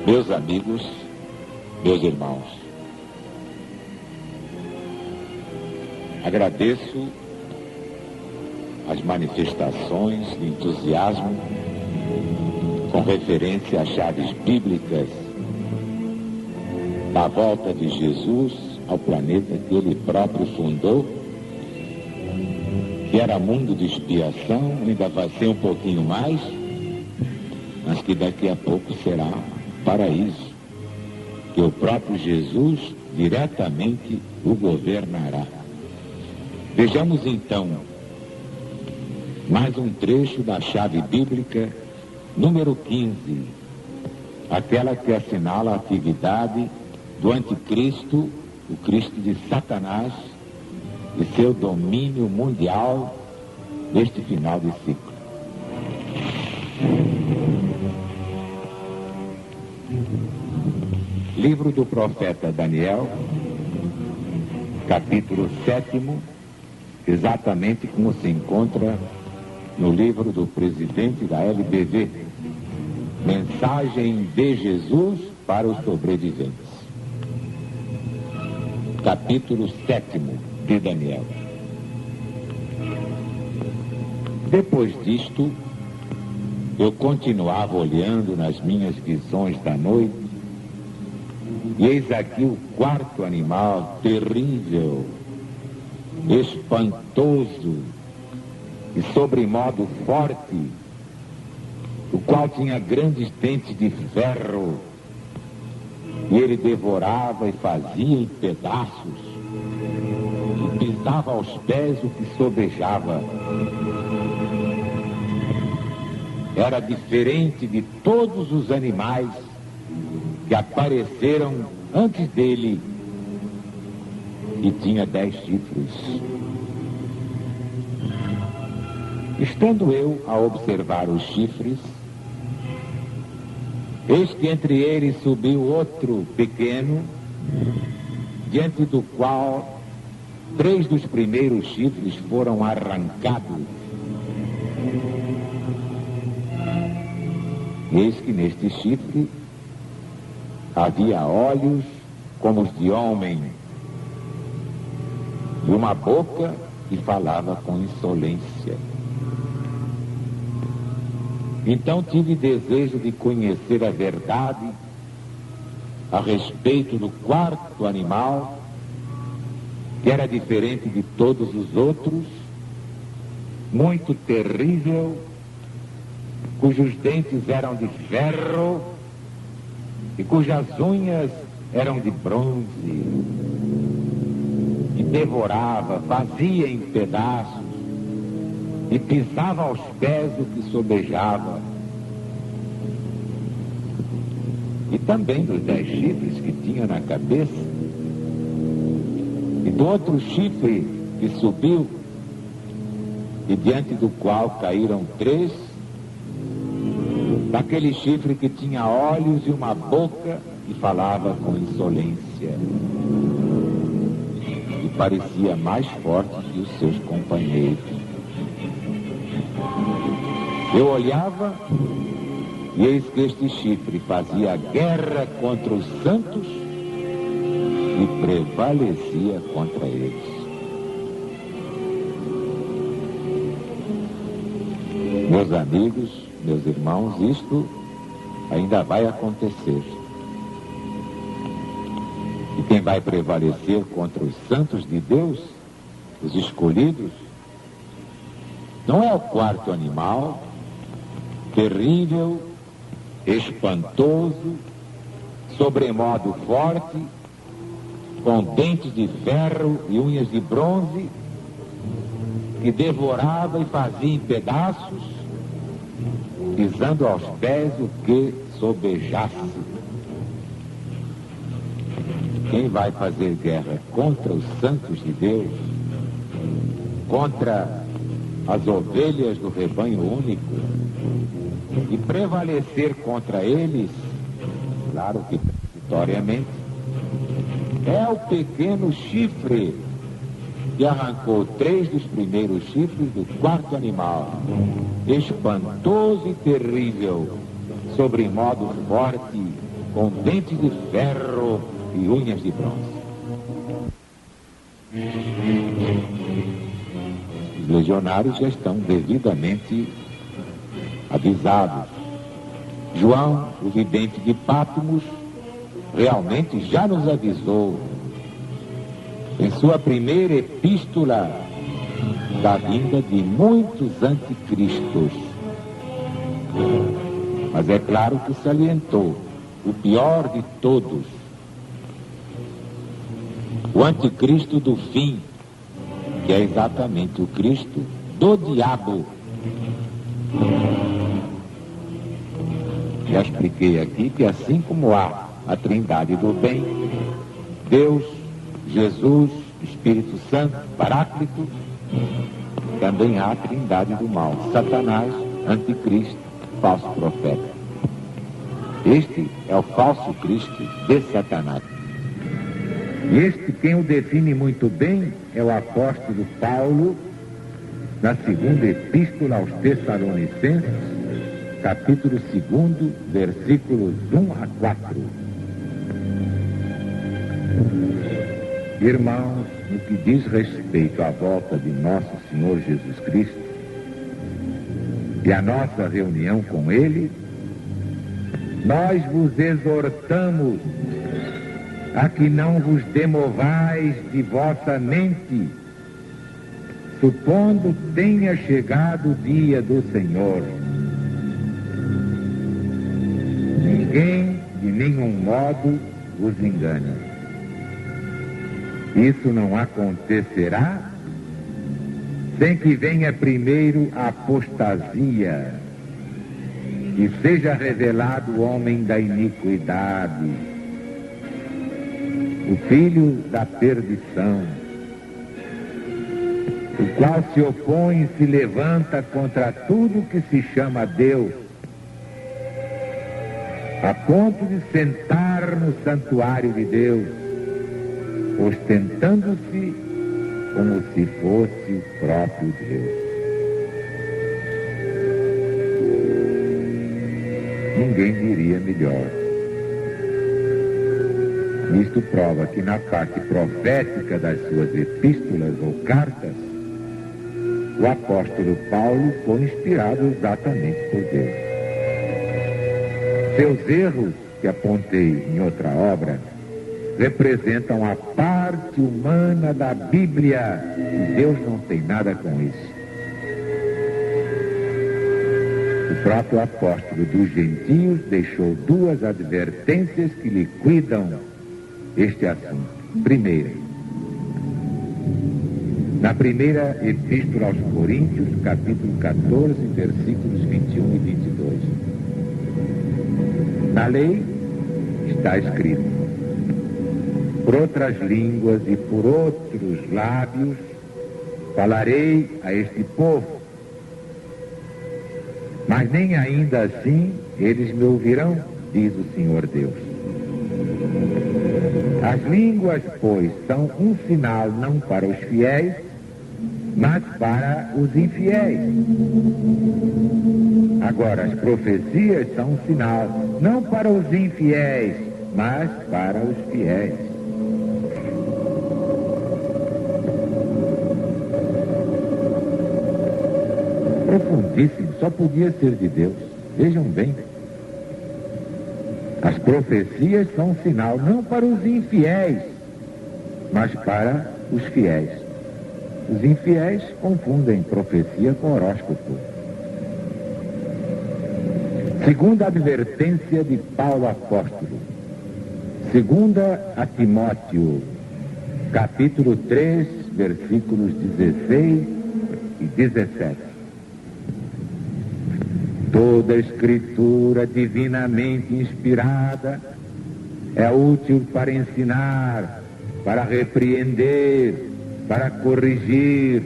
Meus amigos, meus irmãos, agradeço as manifestações de entusiasmo com referência às chaves bíblicas da volta de Jesus ao planeta que ele próprio fundou, que era mundo de expiação, ainda vai ser um pouquinho mais, mas que daqui a pouco será paraíso, que o próprio Jesus diretamente o governará. Vejamos então mais um trecho da chave bíblica número 15, aquela que assinala a atividade do anticristo, o Cristo de Satanás, e seu domínio mundial neste final de ciclo. Livro do profeta Daniel, capítulo 7º, exatamente como se encontra no livro do presidente da LBV, Mensagem de Jesus para os Sobreviventes. Capítulo 7º de Daniel. Depois disto, eu continuava olhando nas minhas visões da noite, e eis aqui o quarto animal terrível, espantoso e sobremodo forte, o qual tinha grandes dentes de ferro, e ele devorava e fazia em pedaços, e pisava aos pés o que sobejava. Era diferente de todos os animais que apareceram antes dele, e tinha 10 chifres. Estando eu a observar os chifres, eis que entre eles subiu outro pequeno, diante do qual 3 dos primeiros chifres foram arrancados. Eis que neste chifre havia olhos como os de homem, e uma boca que falava com insolência. Então tive desejo de conhecer a verdade a respeito do quarto animal, que era diferente de todos os outros, muito terrível, cujos dentes eram de ferro e cujas unhas eram de bronze, e devorava, fazia em pedaços, e pisava aos pés o que sobejava. E também dos 10 chifres que tinha na cabeça, e do outro chifre que subiu, e diante do qual caíram 3, daquele chifre que tinha olhos e uma boca e falava com insolência, e parecia mais forte que os seus companheiros. Eu olhava, e eis que este chifre fazia guerra contra os santos e prevalecia contra eles. Meus amigos, meus irmãos, isto ainda vai acontecer. E quem vai prevalecer contra os santos de Deus, os escolhidos, não é o quarto animal, terrível, espantoso, sobremodo forte, com dentes de ferro e unhas de bronze, que devorava e fazia em pedaços, pisando aos pés o que sobejasse. Quem vai fazer guerra contra os santos de Deus, contra as ovelhas do rebanho único, e prevalecer contra eles, claro que transitoriamente, é o pequeno chifre que arrancou 3 dos primeiros chifres do quarto animal, espantoso e terrível, sobremodo forte, com dentes de ferro e unhas de bronze. Os legionários já estão devidamente avisados. João, o vidente de Patmos, realmente já nos avisou em sua primeira epístola da vinda de muitos anticristos. Mas é claro que salientou o pior de todos, o anticristo do fim, que é exatamente o Cristo do diabo. Já expliquei aqui que assim como há a Trindade do bem, Deus, Jesus, Espírito Santo, Paráclito, também há a Trindade do mal, Satanás, Anticristo, falso profeta. Este é o falso Cristo de Satanás. E este, quem o define muito bem, é o apóstolo Paulo, na segunda epístola aos Tessalonicenses, capítulo 2, versículos 1 a 4. Irmãos, no que diz respeito à volta de nosso Senhor Jesus Cristo e à nossa reunião com Ele, nós vos exortamos a que não vos demovais de vossa mente, supondo tenha chegado o dia do Senhor. Ninguém, de nenhum modo, vos engane. Isso não acontecerá sem que venha primeiro a apostasia e seja revelado o homem da iniquidade, o filho da perdição, o qual se opõe e se levanta contra tudo que se chama Deus, a ponto de sentar no santuário de Deus, ostentando-se como se fosse o próprio Deus. Ninguém diria melhor. Isto prova que na parte profética das suas epístolas ou cartas, o apóstolo Paulo foi inspirado exatamente por Deus. Seus erros, que apontei em outra obra, representam a parte humana da Bíblia, e Deus não tem nada com isso. O próprio apóstolo dos gentios deixou duas advertências que liquidam este assunto. Primeira, na primeira epístola aos Coríntios, capítulo 14, versículos 21 e 22. Na lei está escrito: por outras línguas e por outros lábios falarei a este povo, mas nem ainda assim eles me ouvirão, diz o Senhor Deus. As línguas, pois, são um sinal não para os fiéis, mas para os infiéis. Agora, as profecias são um sinal não para os infiéis, mas para os fiéis. Profundíssimo, só podia ser de Deus. Vejam bem. As profecias são um sinal não para os infiéis, mas para os fiéis. Os infiéis confundem profecia com horóscopo. Segunda advertência de Paulo apóstolo. Segunda a Timóteo, capítulo 3, versículos 16 e 17. Toda escritura divinamente inspirada é útil para ensinar, para repreender, para corrigir,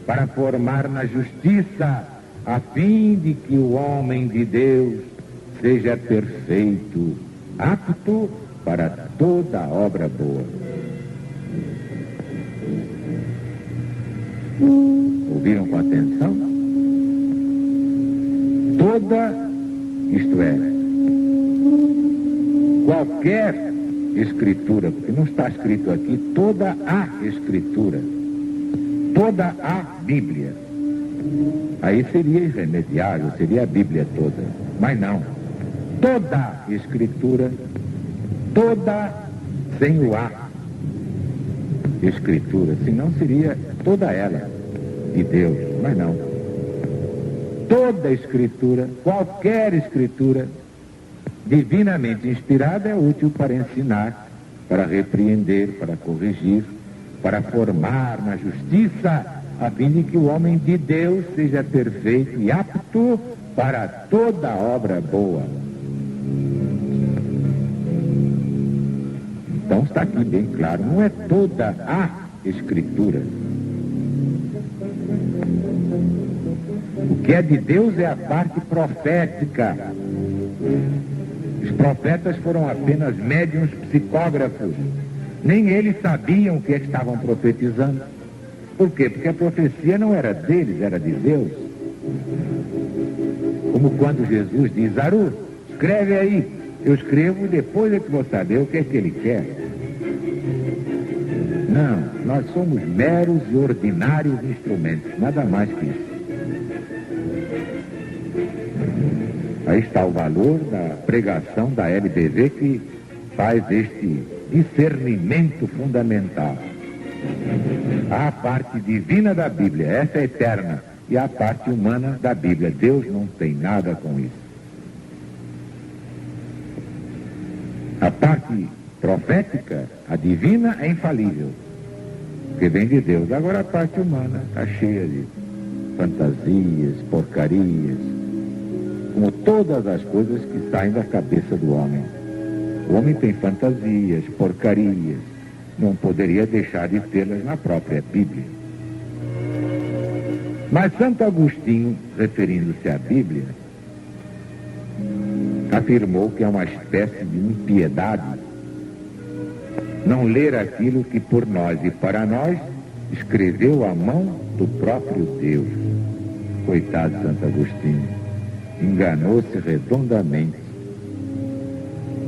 para formar na justiça, a fim de que o homem de Deus seja perfeito, apto para toda obra boa. Ouviram com atenção? Toda, isto é, qualquer escritura, porque não está escrito aqui toda a escritura, toda a Bíblia. Aí seria irremediável, seria a Bíblia toda. Mas não. Toda escritura, toda sem o A escritura, senão seria toda ela de Deus, mas não. Toda escritura, qualquer escritura divinamente inspirada é útil para ensinar, para repreender, para corrigir, para formar na justiça, a fim de que o homem de Deus seja perfeito e apto para toda obra boa. Então está aqui bem claro, não é toda a escritura. O que é de Deus é a parte profética. Os profetas foram apenas médiuns psicógrafos. Nem eles sabiam o que estavam profetizando. Por quê? Porque a profecia não era deles, era de Deus. Como quando Jesus diz: Aru, escreve aí. Eu escrevo e depois é que vou saber o que é que ele quer. Não, nós somos meros e ordinários instrumentos, nada mais que isso. Aí está o valor da pregação da LBV, que faz este discernimento fundamental. Há a parte divina da Bíblia, essa é eterna, e a parte humana da Bíblia. Deus não tem nada com isso. A parte profética, a divina, é infalível, porque vem de Deus. Agora a parte humana está cheia de fantasias, porcarias, como todas as coisas que saem da cabeça do homem. O homem tem fantasias, porcarias, não poderia deixar de tê-las na própria Bíblia. Mas Santo Agostinho, referindo-se à Bíblia, afirmou que é uma espécie de impiedade não ler aquilo que por nós e para nós escreveu a mão do próprio Deus. Coitado de Santo Agostinho, enganou-se redondamente.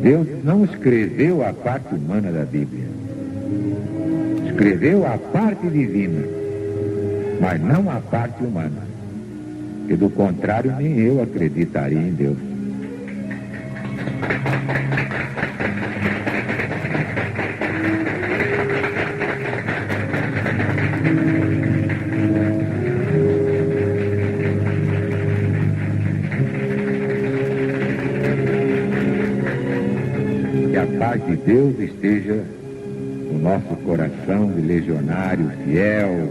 Deus não escreveu a parte humana da Bíblia, escreveu a parte divina, mas não a parte humana, que do contrário nem eu acreditaria em Deus. Que a paz de Deus esteja no nosso coração de legionário fiel.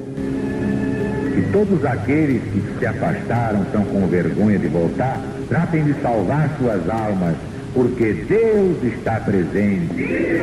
Que todos aqueles que se afastaram, estão com vergonha de voltar, tratem de salvar suas almas, porque Deus está presente.